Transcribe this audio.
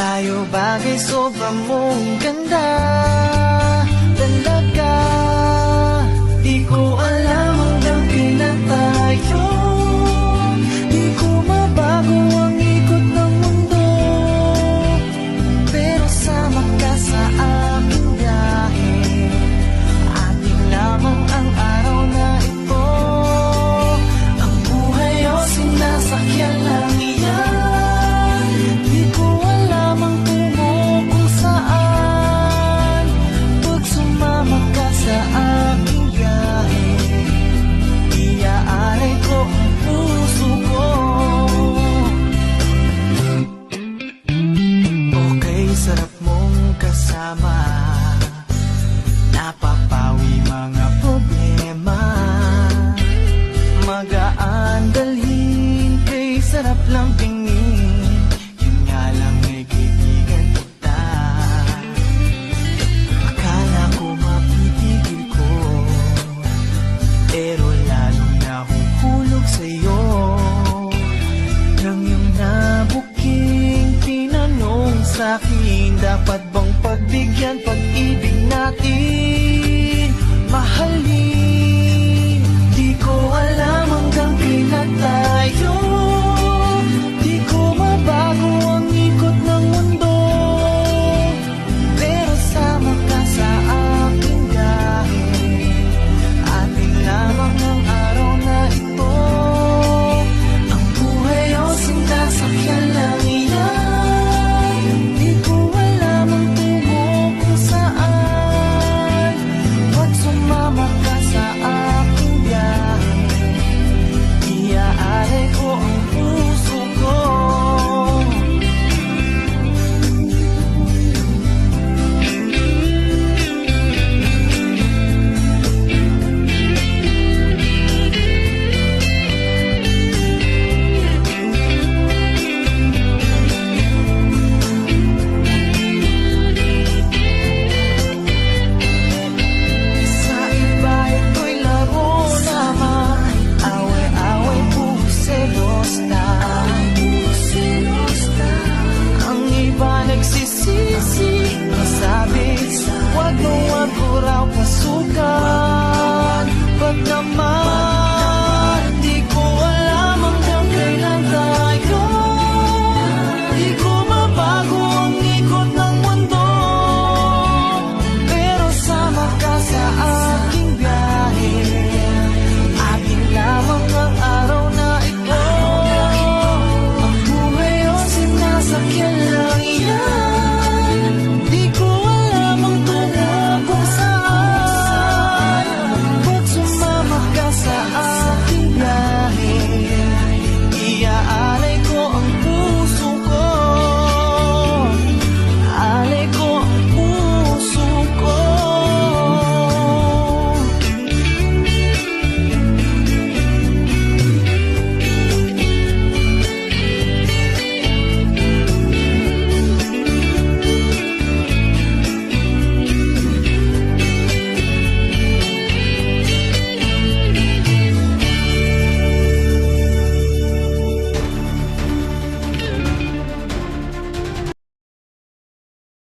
tayo bagay sobrang mong ganda talaga. Di ko alam hanggang kailan tayo, di ko mabago ang ikot ng mundo, pero sama ka sa aking biyahe. Ating lamang ang araw na ito, ang buhay o sinasakyan lang iyan. Di ko alam ang tungo kung saan, pag sumama ka sa aking biyahe, iaaray ko ang puso ko. Okay, sarap mong kasama, napapawi mga problema. Magaan dalhin, kay sarap lang tingin, yun nga lang may kaibigan kita. Akala ko mapitigil ko, pero lalong nahuhulog sa'yo. Nang yung nabuking tinanong sa'kin, dapat bang pagbigyan pag-ibig natin, mahalin